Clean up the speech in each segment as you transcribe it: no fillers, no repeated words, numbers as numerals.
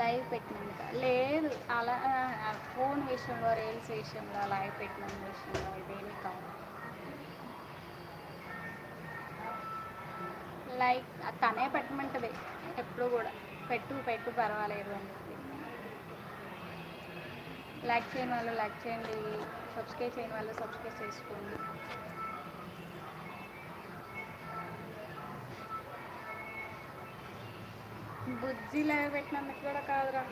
Live పెట్టినందుక లేదు అలా phone విషయంలో రీల్స్ విషయంలో లైవ్ పెట్టిన విషయంలో ఇదేమి కాదు. లైక్ తనే పెట్టమంటది ఎప్పుడు కూడా, పెట్టు పెట్టు పర్వాలేదు అని చెప్పి. లైక్ చేయని వాళ్ళు లైక్ చేయండి, సబ్స్క్రైబ్ చేయని వాళ్ళు సబ్స్క్రైబ్ చేసుకోండి. బుజ్జి లైవ్ పెట్టినందుకు కూడా కాదురా,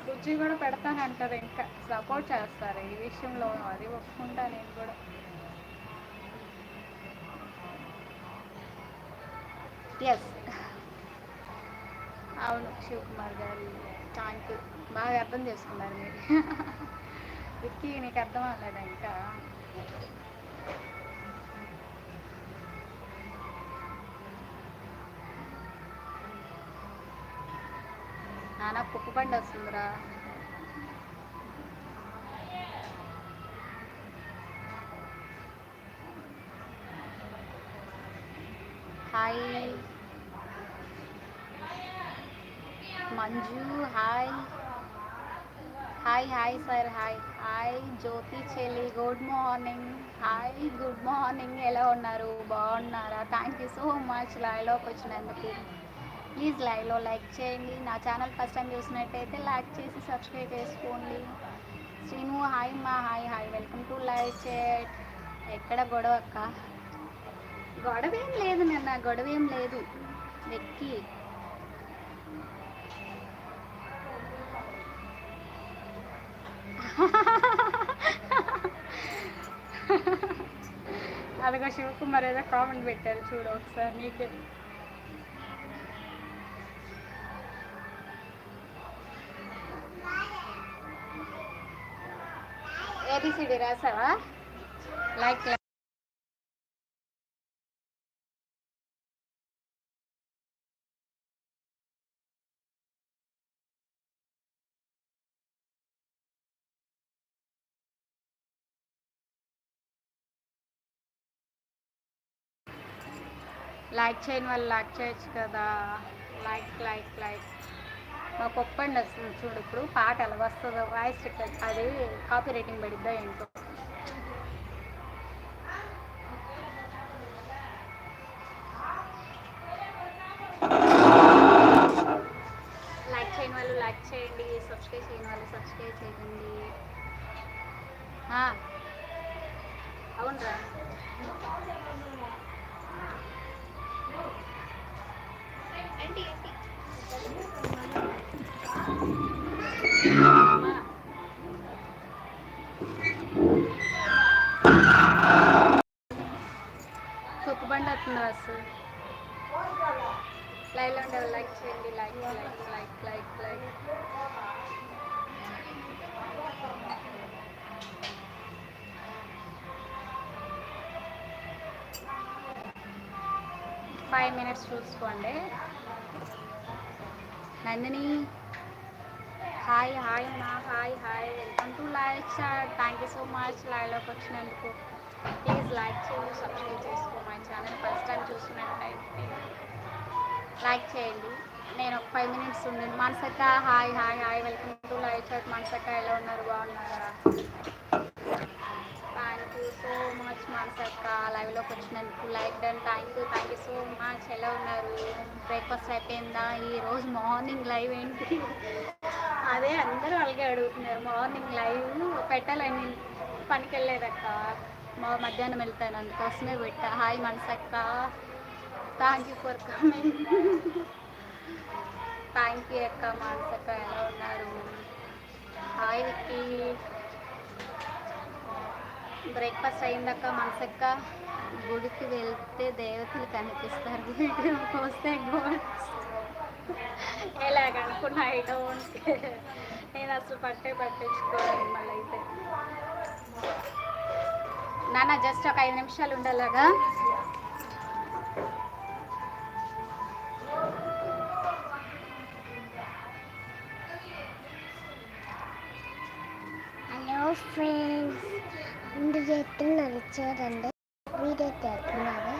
బుజ్జి కూడా పెడతానంటారు, ఇంకా సపోర్ట్ చేస్తారు ఈ విషయంలో, అది ఒప్పుకుంటా నేను కూడా. ఎస్, అవును శివకుమార్ గారు, థ్యాంక్ యూ, బాగా అర్థం చేసుకున్నారు మీరు. విక్కీ నీకు అర్థం అవ్వలేదా ఇంకా? నాన్న కుప్పు పండు వస్తుందిరా. Hi Manju, hi hi hi sir, hi hi Jyothi చెల్లి, good morning. Hi good morning, ఎలా ఉన్నారు, బాగున్నారా? థ్యాంక్ యూ సో మచ్ లైవ్లోకి వచ్చినందుకు. ప్లీజ్ లైవ్లో లైక్ చేయండి, నా ఛానల్ ఫస్ట్ టైం చూసినట్టయితే లైక్ చేసి సబ్స్క్రైబ్ చేసుకోండి. శ్రీను హాయ్ మా, hi hi, welcome to live chat. ఎక్కడ గొడవ అక్క? గొడవ ఏం లేదు నిన్న, గొడవ ఏం లేదు వెక్కి. అదిగో శివకుమార్ ఏదో కామెంట్ పెట్టారు చూడు ఒకసారి, నీకే. ఏబిసిడి రాసావా? లైక్ 'లైక్ చేయని వాళ్ళు లైక్ చేయొచ్చు కదా. Like like like. మా పప్పండి వస్తుంది చూడు, ఇప్పుడు పాట ఎలా వస్తుందో, వాయిస్ అది కాపీ రేటింగ్ పడిద్దా ఏంటో. లైక్ చేయని వాళ్ళు లైక్ చేయండి, సబ్స్క్రైబ్ చేయని వాళ్ళు సబ్స్క్రైబ్ చేయండి. అవునరా, ఏంటి ఏంటి కుక్క బండి వస్తుంది బస్సు. లైవ్లో ఉండే లైక్ చేయండి, like like like like like. 5 minutes చూసుకోండి. నందిని హాయ్ హాయ్ మా, hi hi, welcome to live chat. Thank you so much లైవ్లోకి వచ్చినందుకు. ప్లీజ్ లైక్ చేయండి, సబ్స్క్రైబ్ చేసుకో మై ఛానల్ ఫస్ట్ టైం చూసినట్టయితే లైక్ చేయండి. నేను ఒక 5 minutes ఉండండి. మనసక్క hi hi hi, welcome to live chat. మనసక్క ఎలా ఉన్నారు, బాగున్నారా? థ్యాంక్ యూ సో మచ్ మనసక్క లైవ్లోకి వచ్చినందుకు. Like done, thank you so much. ఎలా ఉన్నారు? బ్రేక్ఫాస్ట్ అయిపోయిందా? ఈరోజు మార్నింగ్ లైవ్ ఏంటి? అదే అందరూ అలాగే అడుగుతున్నారు. మార్నింగ్ లైవ్ పెట్టాలని పనికి వెళ్ళలేదక్క, మధ్యాహ్నం వెళ్తాను, అందుకోసమే పెట్టా. హాయ్ మనసక్క, thank you for coming. Thank you అక్క. మనసక్క ఎలా ఉన్నారు? హాయ్ విక్కీ, బ్రేక్ఫాస్ట్ అయిందక్క. మనసక్క గుడికి వెళ్తే దేవతలు కనిపిస్తారు, వీడియోకి వస్తే గోల్స్. ఎలాగనుకున్నా ఐ డోంట్ కేర్, నేను అసలు పట్టించుకోను మిమ్మల్ని అయితే. నాన్న జస్ట్ ఒక 5 నిమిషాలు ఉండేలాగా. హలో ఫ్రెండ్స్, ముందు చేస్తున్నారు చూడండి, వీడియో చేస్తున్నారు.